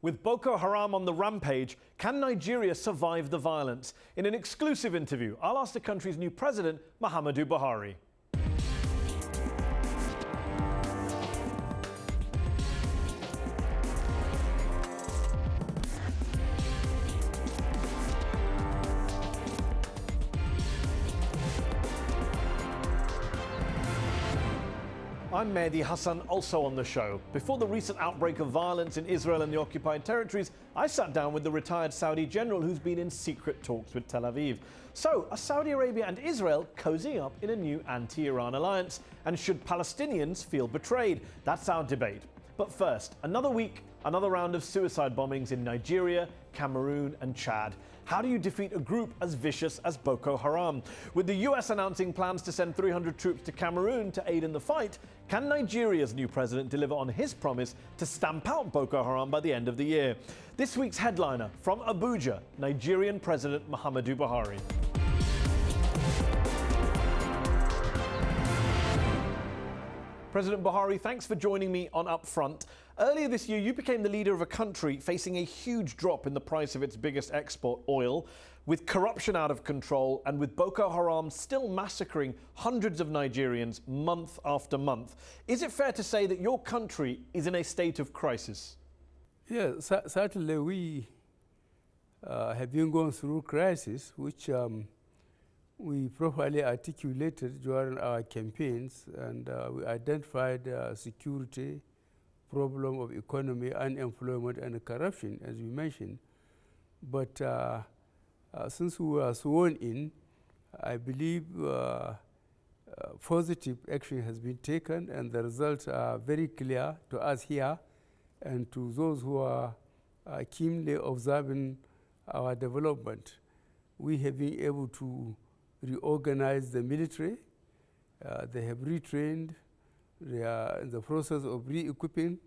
With Boko Haram on the rampage, can Nigeria survive the violence? In an exclusive interview, I'll ask the country's new president, Muhammadu Buhari. I'm Mehdi Hasan, also on the show. Before the recent outbreak of violence in Israel and the occupied territories, I sat down with the retired Saudi general who's been in secret talks with Tel Aviv. So, are Saudi Arabia and Israel cozying up in a new anti-Iran alliance? And should Palestinians feel betrayed? That's our debate. But first, another week, another round of suicide bombings in Nigeria, Cameroon and Chad. How do you defeat a group as vicious as Boko Haram? With the US announcing plans to send 300 troops to Cameroon to aid in the fight, can Nigeria's new president deliver on his promise to stamp out Boko Haram by the end of the year? This week's headliner from Abuja, Nigerian President Muhammadu Buhari. President Buhari, thanks for joining me on UpFront. Earlier this year, you became the leader of a country facing a huge drop in the price of its biggest export, oil, with corruption out of control and with Boko Haram still massacring hundreds of Nigerians month after month. Is it fair to say that your country is in a state of crisis? Yeah, certainly we have been going through crisis, which we properly articulated during our campaigns, and we identified security, problem of economy, unemployment, and corruption, as we mentioned. But since we were sworn in, I believe positive action has been taken, and the results are very clear to us here and to those who are keenly observing our development. We have been able to reorganize the military. They have retrained. They are in the process of re-equipping,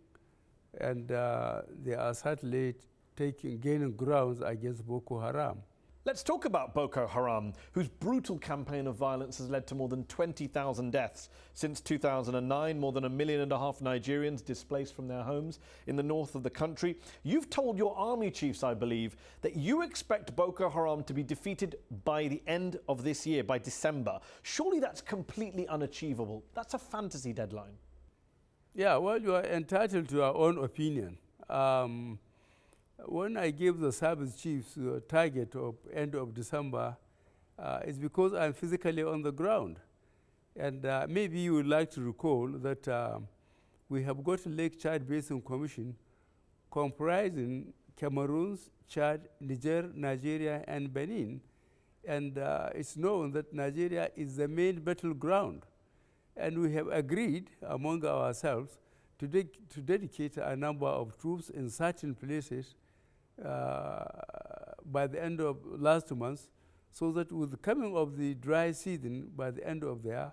and they are certainly gaining grounds against Boko Haram. Let's talk about Boko Haram, whose brutal campaign of violence has led to more than 20,000 deaths. Since 2009, more than 1.5 million Nigerians displaced from their homes in the north of the country. You've told your army chiefs, I believe, that you expect Boko Haram to be defeated by the end of this year, by December. Surely that's completely unachievable. That's a fantasy deadline. Yeah, well, you are entitled to your own opinion. When I gave the service chiefs a target of end of December, it's because I'm physically on the ground. And maybe you would like to recall that we have got a Lake Chad Basin Commission comprising Cameroon, Chad, Niger, Nigeria, and Benin. And it's known that Nigeria is the main battleground. And we have agreed among ourselves to dedicate a number of troops in certain places by the end of last month, so that with the coming of the dry season, by the end of there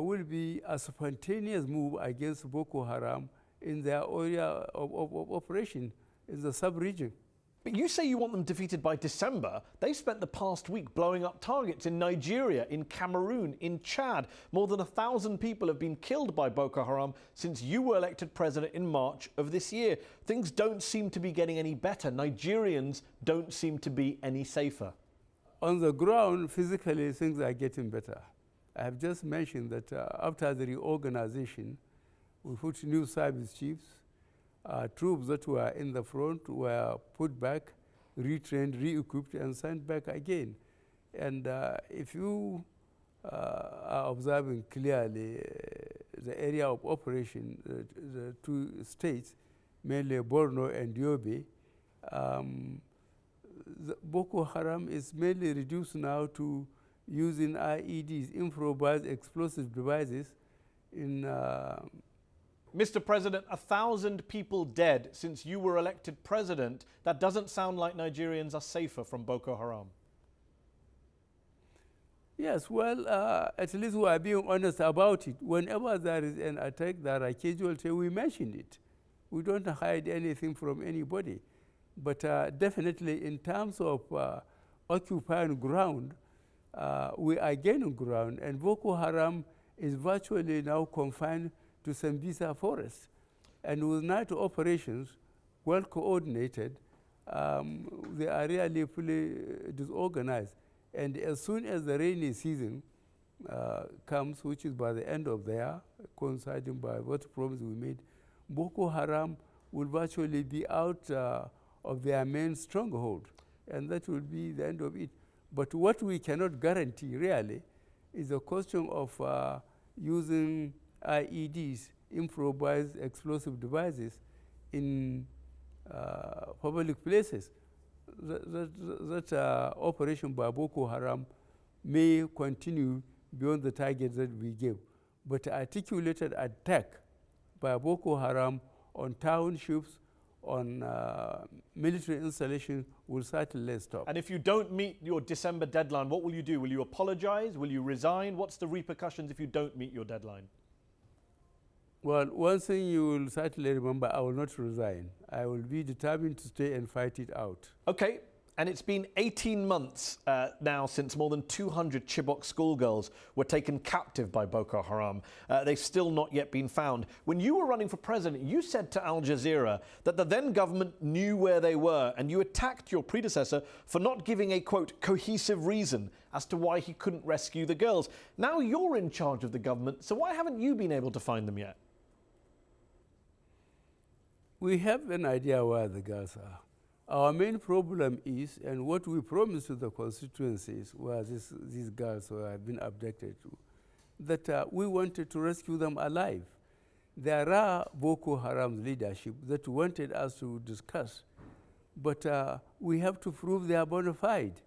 will be a spontaneous move against Boko Haram in their area of operation in the sub-region. But you say you want them defeated by December. They spent the past week blowing up targets in Nigeria, in Cameroon, in Chad. More than 1,000 people have been killed by Boko Haram since you were elected president in March of this year. Things don't seem to be getting any better. Nigerians don't seem to be any safer. On the ground, physically, things are getting better. I have just mentioned that after the reorganization, we put new service chiefs. Troops that were in the front were put back, retrained, re-equipped, and sent back again. And if you are observing clearly the area of operation, the two states, mainly Borno and Yobe, Boko Haram is mainly reduced now to using IEDs, improvised explosive devices, in Mr. President, 1,000 people dead since you were elected president. That doesn't sound like Nigerians are safer from Boko Haram. Yes, well, at least we are being honest about it. Whenever there is an attack, there are casualties, we mention it. We don't hide anything from anybody. But definitely in terms of occupying ground, we are gaining ground, and Boko Haram is virtually now confined to Sambisa forest. And with night operations, well coordinated, they are really fully disorganized. And as soon as the rainy season comes, which is by the end of the year, coinciding by what promise we made, Boko Haram will virtually be out of their main stronghold. And that will be the end of it. But what we cannot guarantee, really, is the question of using IEDs, improvised explosive devices, in public places. That operation by Boko Haram may continue beyond the targets that we gave. But articulated attack by Boko Haram on townships, on military installations will certainly stop. And if you don't meet your December deadline, what will you do? Will you apologize? Will you resign? What's the repercussions if you don't meet your deadline? Well, one thing you will certainly remember, I will not resign. I will be determined to stay and fight it out. Okay, and it's been 18 months now since more than 200 Chibok schoolgirls were taken captive by Boko Haram. They've still not yet been found. When you were running for president, you said to Al Jazeera that the then government knew where they were, and you attacked your predecessor for not giving a, quote, cohesive reason as to why he couldn't rescue the girls. Now you're in charge of the government, so why haven't you been able to find them yet? We have an idea where the girls are. Our main problem is, and what we promised to the constituencies where these girls have been abducted to, that we wanted to rescue them alive. There are Boko Haram leadership that wanted us to discuss, but we have to prove they are bona fide.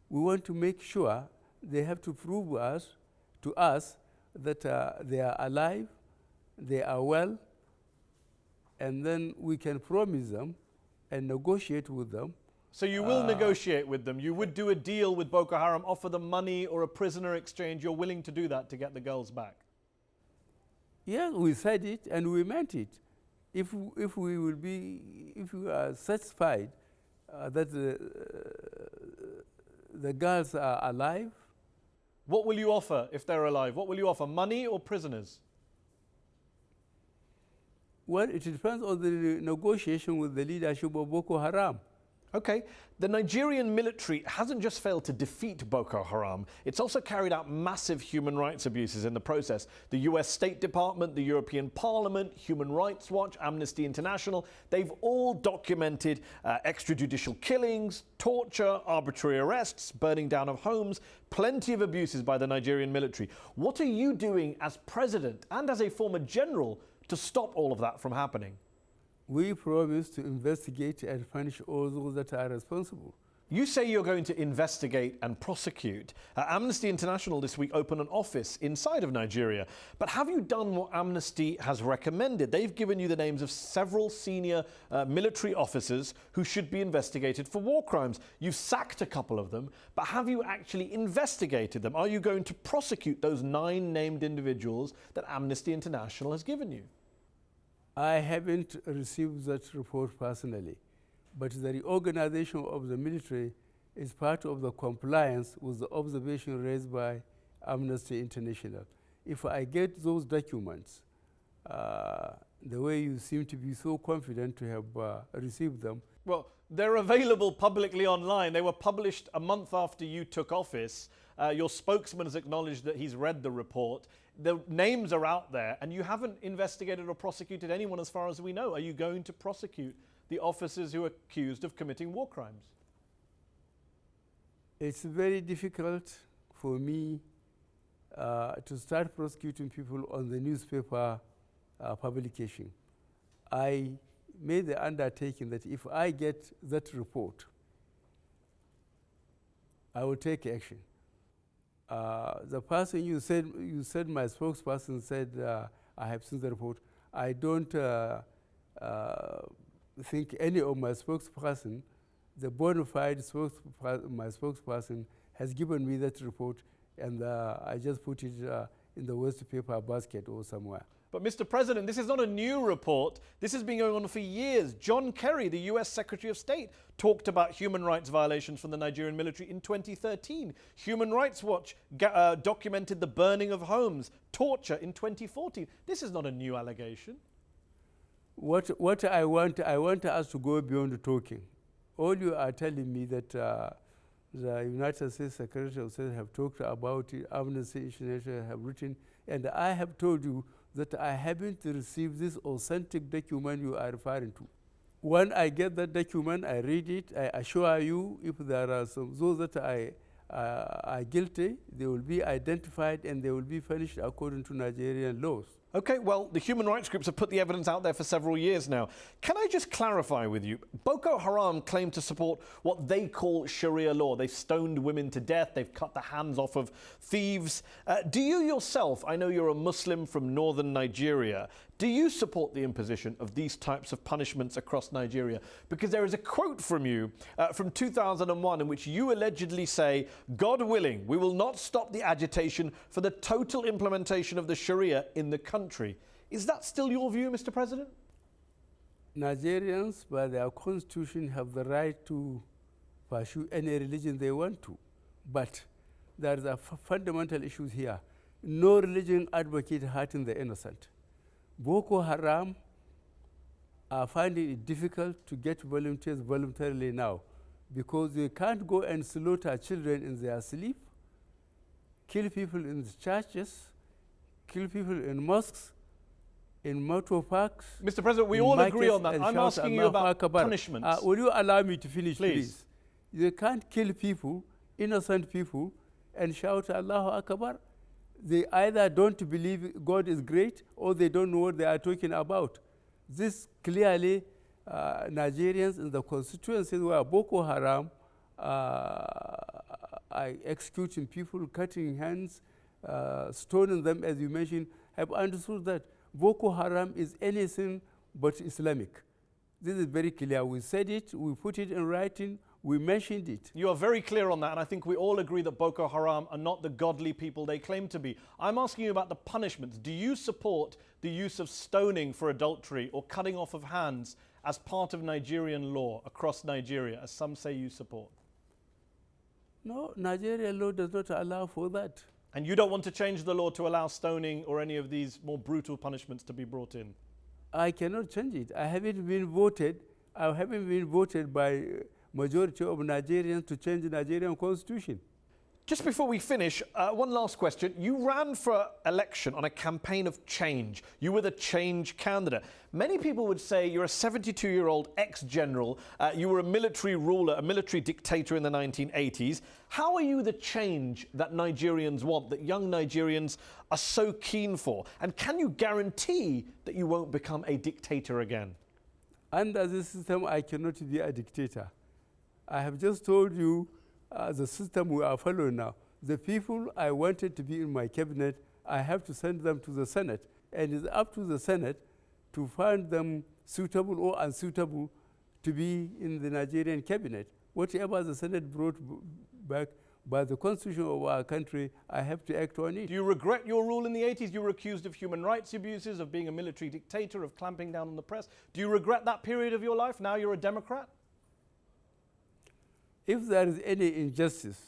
We want to make sure they have to prove to us that they are alive, they are well, and then we can promise them and negotiate with them. So you will negotiate with them? You would do a deal with Boko Haram, offer them money or a prisoner exchange? You're willing to do that to get the girls back? Yeah, we said it and we meant it. If we are satisfied that the girls are alive. What will you offer if they're alive? What will you offer, money or prisoners? Well, it depends on the negotiation with the leadership of Boko Haram. Okay, the Nigerian military hasn't just failed to defeat Boko Haram, it's also carried out massive human rights abuses in the process. The US State Department, the European Parliament, Human Rights Watch, Amnesty International, they've all documented extrajudicial killings, torture, arbitrary arrests, burning down of homes, plenty of abuses by the Nigerian military. What are you doing as president and as a former general to stop all of that from happening? We promise to investigate and punish all those that are responsible. You say you're going to investigate and prosecute. Amnesty International this week opened an office inside of Nigeria. But have you done what Amnesty has recommended? They've given you the names of several senior military officers who should be investigated for war crimes. You've sacked a couple of them, but have you actually investigated them? Are you going to prosecute those 9 named individuals that Amnesty International has given you? I haven't received that report personally. But the reorganization of the military is part of the compliance with the observation raised by Amnesty International. If I get those documents, the way you seem to be so confident to have received them. Well, they're available publicly online. They were published a month after you took office. Your spokesman has acknowledged that he's read the report. The names are out there, and you haven't investigated or prosecuted anyone as far as we know. Are you going to prosecute the officers who are accused of committing war crimes? It's very difficult for me to start prosecuting people on the newspaper publication. I made the undertaking that if I get that report, I will take action. The person you said my spokesperson said I have seen the report. I don't think any of my spokesperson, the bona fide my spokesperson, has given me that report, and I just put it in the waste paper basket or somewhere. But Mr. President, this is not a new report. This has been going on for years. John Kerry, the US Secretary of State, talked about human rights violations from the Nigerian military in 2013. Human Rights Watch documented the burning of homes, torture in 2014. This is not a new allegation. What I want us to go beyond the talking. All you are telling me that the United States Secretary of State have talked about it, Amnesty International have written, and I have told you that I haven't received this authentic document you are referring to. When I get that document, I read it, I assure you, if there are those that are guilty, they will be identified and they will be punished according to Nigerian laws. Okay, well, the human rights groups have put the evidence out there for several years now. Can I just clarify with you? Boko Haram claim to support what they call Sharia law. They've stoned women to death. They've cut the hands off of thieves. Do you yourself, I know you're a Muslim from northern Nigeria, do you support the imposition of these types of punishments across Nigeria? Because there is a quote from you from 2001 in which you allegedly say, God willing, we will not stop the agitation for the total implementation of the Sharia in the country. Is that still your view, Mr. President? Nigerians, by their constitution, have the right to pursue any religion they want to. But there are fundamental issues here. No religion advocates hurting the innocent. Boko Haram are finding it difficult to get volunteers voluntarily now because they can't go and slaughter children in their sleep, kill people in the churches, kill people in mosques, in motor parks. Mr. President, we all agree on that. I'm asking you about punishments. Will you allow me to finish, please? They can't kill people, innocent people, and shout Allahu Akbar. They either don't believe God is great or they don't know what they are talking about. This clearly, Nigerians in the constituencies where Boko Haram are executing people, cutting hands, stoning them, as you mentioned, have understood that Boko Haram is anything but Islamic. This is very clear. We said it, we put it in writing, we mentioned it. You are very clear on that, and I think we all agree that Boko Haram are not the godly people they claim to be. I'm asking you about the punishments. Do you support the use of stoning for adultery or cutting off of hands as part of Nigerian law across Nigeria, as some say you support? No, Nigerian law does not allow for that. And you don't want to change the law to allow stoning or any of these more brutal punishments to be brought in? I cannot change it. I haven't been voted by majority of Nigerians to change the Nigerian constitution. Just before we finish, one last question. You ran for election on a campaign of change. You were the change candidate. Many people would say you're a 72-year-old ex-general. You were a military ruler, a military dictator in the 1980s. How are you the change that Nigerians want, that young Nigerians are so keen for? And can you guarantee that you won't become a dictator again? Under this system, I cannot be a dictator. I have just told you the system we are following now. The people I wanted to be in my cabinet, I have to send them to the Senate. And it's up to the Senate to find them suitable or unsuitable to be in the Nigerian cabinet. Whatever the Senate brought back by the constitution of our country, I have to act on it. Do you regret your rule in the 80s? You were accused of human rights abuses, of being a military dictator, of clamping down on the press. Do you regret that period of your life? Now you're a Democrat? If there is any injustice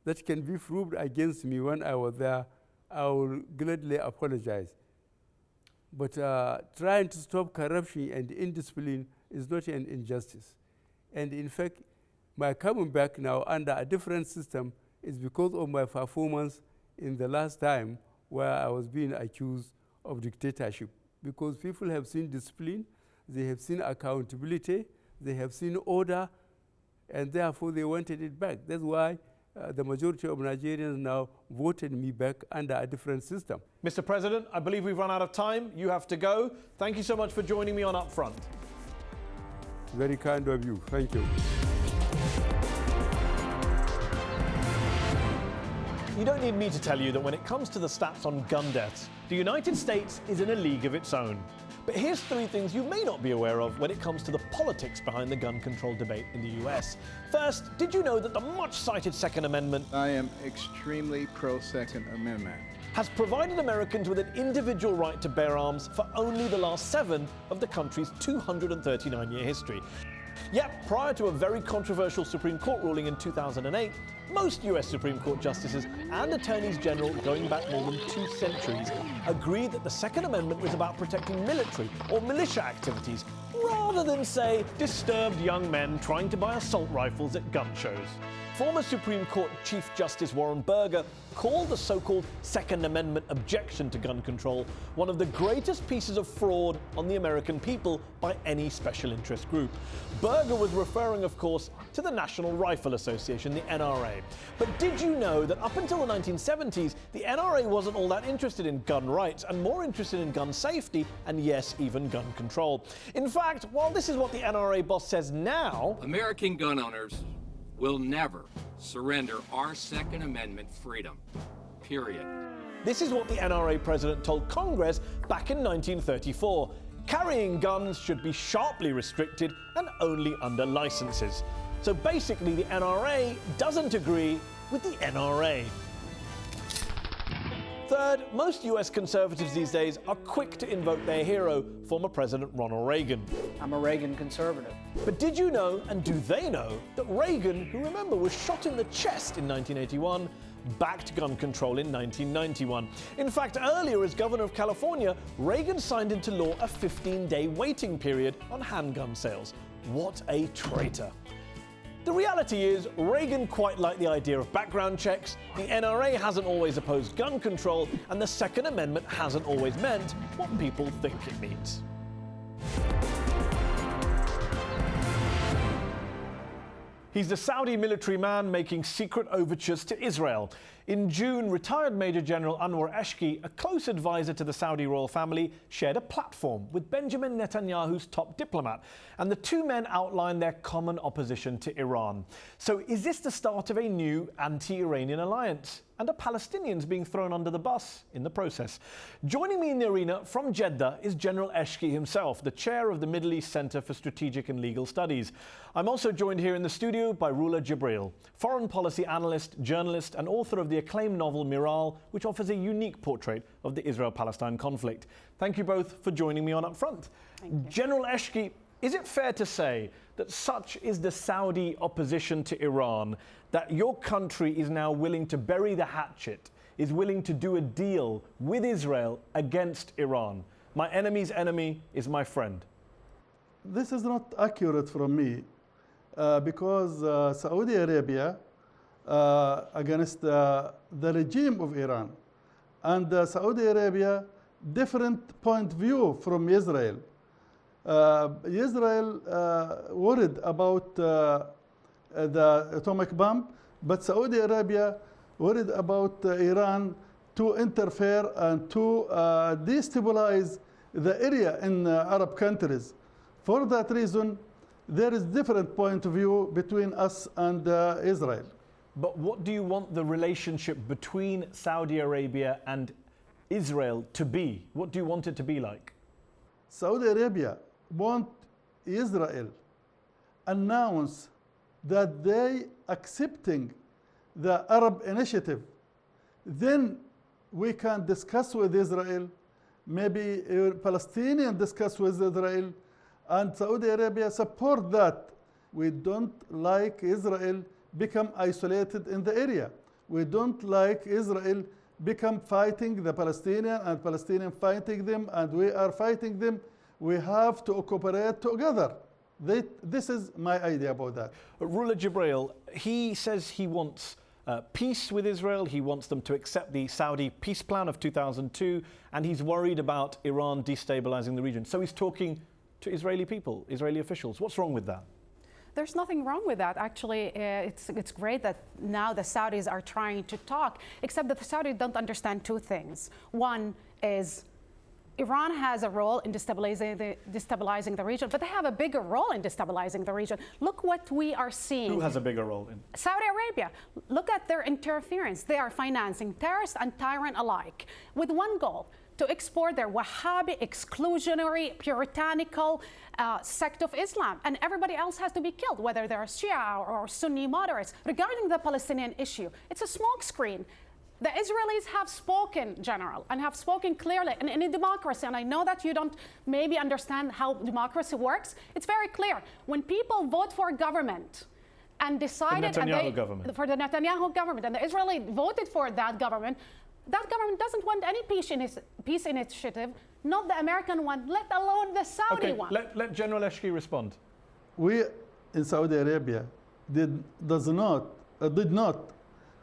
that can be proved against me when I was there, I will gladly apologize. But trying to stop corruption and indiscipline is not an injustice. And in fact, my coming back now under a different system is because of my performance in the last time where I was being accused of dictatorship. Because people have seen discipline, they have seen accountability, they have seen order, and therefore they wanted it back. That's why the majority of Nigerians now voted me back under a different system. Mr. President, I believe we've run out of time. You have to go. Thank you so much for joining me on UpFront. Very kind of you. Thank you. You don't need me to tell you that when it comes to the stats on gun deaths, the United States is in a league of its own. But here's 3 things you may not be aware of when it comes to the politics behind the gun control debate in the US. First, did you know that the much-cited Second Amendment I am extremely pro-Second Amendment. has provided Americans with an individual right to bear arms for only the last 7 of the country's 239-year history? Yet, prior to a very controversial Supreme Court ruling in 2008, most US Supreme Court justices and attorneys general going back more than 2 centuries agreed that the Second Amendment was about protecting military or militia activities rather than, say, disturbed young men trying to buy assault rifles at gun shows. Former Supreme Court Chief Justice Warren Burger called the so-called Second Amendment objection to gun control one of the greatest pieces of fraud on the American people by any special interest group. Burger was referring, of course, to the National Rifle Association, the NRA. But did you know that up until the 1970s, the NRA wasn't all that interested in gun rights and more interested in gun safety and, yes, even gun control? In fact, while this is what the NRA boss says now, American gun owners will never surrender our Second Amendment freedom, period. This is what the NRA president told Congress back in 1934. Carrying guns should be sharply restricted and only under licenses. So basically, the NRA doesn't agree with the NRA. Third, most US conservatives these days are quick to invoke their hero, former President Ronald Reagan. I'm a Reagan conservative. But did you know, and do they know, that Reagan, who remember was shot in the chest in 1981, backed gun control in 1991. In fact, earlier as governor of California, Reagan signed into law a 15-day waiting period on handgun sales. What a traitor. The reality is, Reagan quite liked the idea of background checks, the NRA hasn't always opposed gun control, and the Second Amendment hasn't always meant what people think it means. He's the Saudi military man making secret overtures to Israel. In June, retired Major General Anwar Eshki, a close advisor to the Saudi royal family, shared a platform with Benjamin Netanyahu's top diplomat, and the two men outlined their common opposition to Iran. So is this the start of a new anti-Iranian alliance? And are Palestinians being thrown under the bus in the process? Joining me in the arena from Jeddah is General Eshki himself, the chair of the Middle East Center for Strategic and Legal Studies. I'm also joined here in the studio by Rula Jibril, foreign policy analyst, journalist, and author of the acclaimed novel Miral, which offers a unique portrait of the Israel-Palestine conflict. Thank you both for joining me on UpFront. General Eshki, is it fair to say that such is the Saudi opposition to Iran that your country is now willing to bury the hatchet, is willing to do a deal with Israel against Iran? My enemy's enemy is my friend. This is not accurate from me because Saudi Arabia against the regime of Iran, and Saudi Arabia different point of view from Israel. Israel worried about the atomic bomb, but Saudi Arabia worried about Iran to interfere and to destabilize the area in Arab countries. For that reason, there is different point of view between us and Israel. But what do you want the relationship between Saudi Arabia and Israel to be? What do you want it to be like? Saudi Arabia want Israel announce that they accepting the Arab initiative. Then we can discuss with Israel, maybe Palestinians discuss with Israel, and Saudi Arabia support that. We don't like Israel become isolated in the area. We don't like Israel become fighting the Palestinian and Palestinian fighting them, and we are fighting them. We have to cooperate together. This is my idea about that. Rula Jibril, he says he wants peace with Israel. He wants them to accept the Saudi peace plan of 2002, and he's worried about Iran destabilizing the region. So he's talking to Israeli people, Israeli officials. What's wrong with that? There's nothing wrong with that. Actually, it's great that now the Saudis are trying to talk, except that the Saudis don't understand two things. One is Iran has a role in destabilizing the region, but they have a bigger role in destabilizing the region. Look what we are seeing. Who has a bigger role in? Saudi Arabia. Look at their interference. They are financing terrorists and tyrant alike with one goal: to export their Wahhabi, exclusionary, puritanical sect of Islam. And everybody else has to be killed, whether they're Shia or Sunni moderates. Regarding the Palestinian issue, it's a smokescreen. The Israelis have spoken, General, and have spoken clearly. And in a democracy, and I know that you don't maybe understand how democracy works, it's very clear. When people vote for government and decided for the Netanyahu government, and the Israeli voted for that government doesn't want any peace initiative, not the American one, let alone the Saudi one. Let General Eshki respond. We in Saudi Arabia did not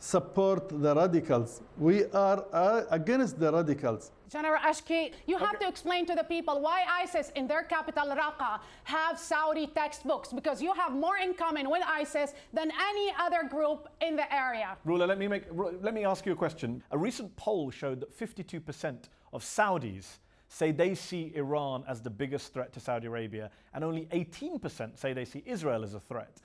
support the radicals. We are against the radicals. General Eshki, you have to explain to the people why ISIS in their capital Raqqa have Saudi textbooks, because you have more in common with ISIS than any other group in the area. Ruler, let me ask you a question. A recent poll showed that 52% of Saudis say they see Iran as the biggest threat to Saudi Arabia, and only 18% say they see Israel as a threat.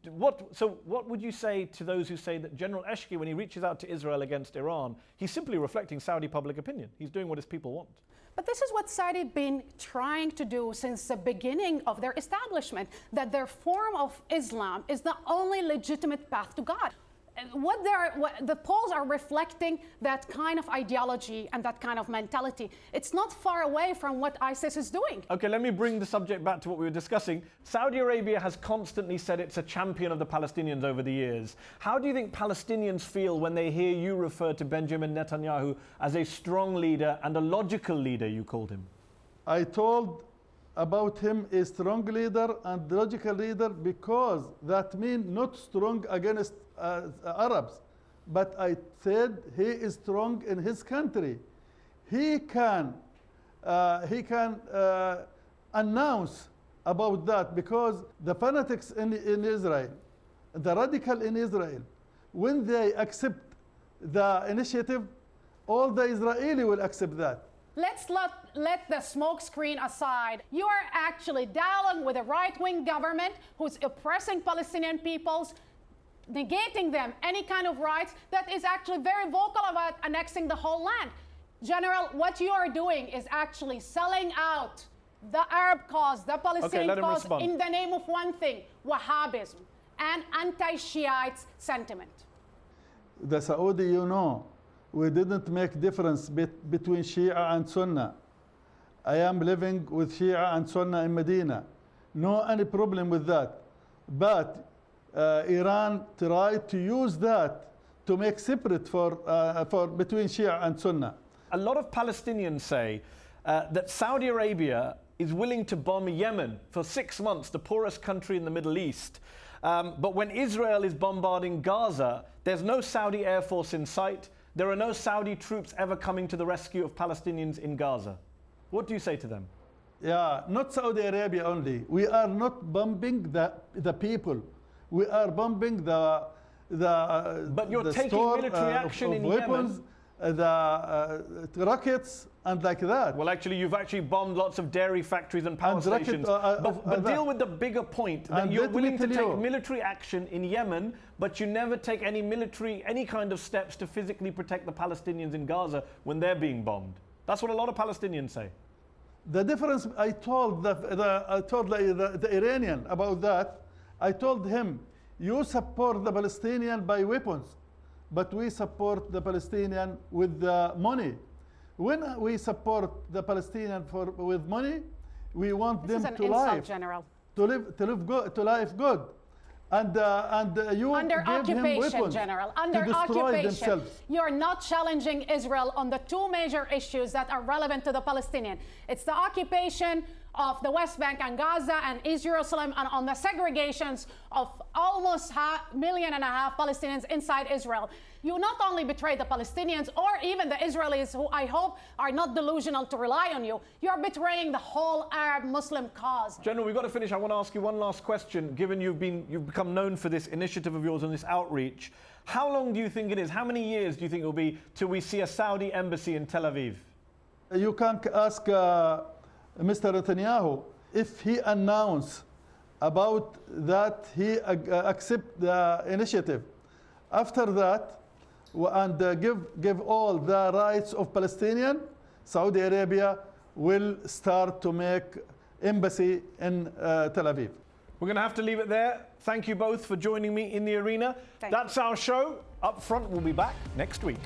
What would you say to those who say that General Eshki, when he reaches out to Israel against Iran, he's simply reflecting Saudi public opinion? He's doing what his people want. But this is what Saudi have been trying to do since the beginning of their establishment, that their form of Islam is the only legitimate path to God. The polls are reflecting that kind of ideology and that kind of mentality. It's not far away from what ISIS is doing. Okay, let me bring the subject back to what we were discussing. Saudi Arabia has constantly said it's a champion of the Palestinians over the years. How do you think Palestinians feel when they hear you refer to Benjamin Netanyahu as a strong leader and a logical leader, you called him? I told about him a strong leader and logical leader because that means not strong against Arabs, but I said he is strong in his country. He can announce about that, because the fanatics in Israel, the radical in Israel, when they accept the initiative, all the Israeli will accept that. Let's let the smoke screen aside. You are actually dialoguing with a right-wing government who's oppressing Palestinian peoples, negating them any kind of rights, that is actually very vocal about annexing the whole land. General, what you are doing is actually selling out the Arab cause, the Palestinian cause, in the name of one thing, Wahhabism and anti-Shiite sentiment. The Saudi, you know, we didn't make difference between Shia and Sunnah. I am living with Shia and Sunnah in Medina. No any problem with that. But Iran tried to use that to make separate for between Shia and Sunnah. A lot of Palestinians say that Saudi Arabia is willing to bomb Yemen for 6 months, the poorest country in the Middle East. But when Israel is bombarding Gaza, there's no Saudi Air Force in sight. There are no Saudi troops ever coming to the rescue of Palestinians in Gaza. What do you say to them? Yeah, not Saudi Arabia only. We are not bombing the people. We are bombing the But you're taking military action in weapons, Yemen. The rockets and like that. Well, actually, you've actually bombed lots of dairy factories and power stations. But deal with the bigger point that you're willing to take military action in Yemen, but you never take any kind of steps to physically protect the Palestinians in Gaza when they're being bombed. That's what a lot of Palestinians say. The difference, I told the Iranian about that. I told him, you support the Palestinian by weapons, but we support the Palestinian with the money. When we support the Palestinian with money, we want them to live, General. to live good. And you under give him weapons, General, under to destroy occupation. themselves. You're not challenging Israel on the two major issues that are relevant to the Palestinian. It's the occupation of the West Bank and Gaza and East Jerusalem, and on the segregations of almost 1.5 million Palestinians inside Israel. You not only betray the Palestinians or even the Israelis, who I hope are not delusional to rely on you, you're betraying the whole Arab Muslim cause. General, we've got to finish. I want to ask you one last question. Given you've become known for this initiative of yours and this outreach, how long do you think it is? How many years do you think it will be till we see a Saudi embassy in Tel Aviv? You can ask Mr. Netanyahu if he announced about that he accept the initiative. After that, and give all the rights of Palestinian, Saudi Arabia will start to make embassy in Tel Aviv. We're going to have to leave it there. Thank you both for joining me in the arena. That's our show. UpFront will be back next week.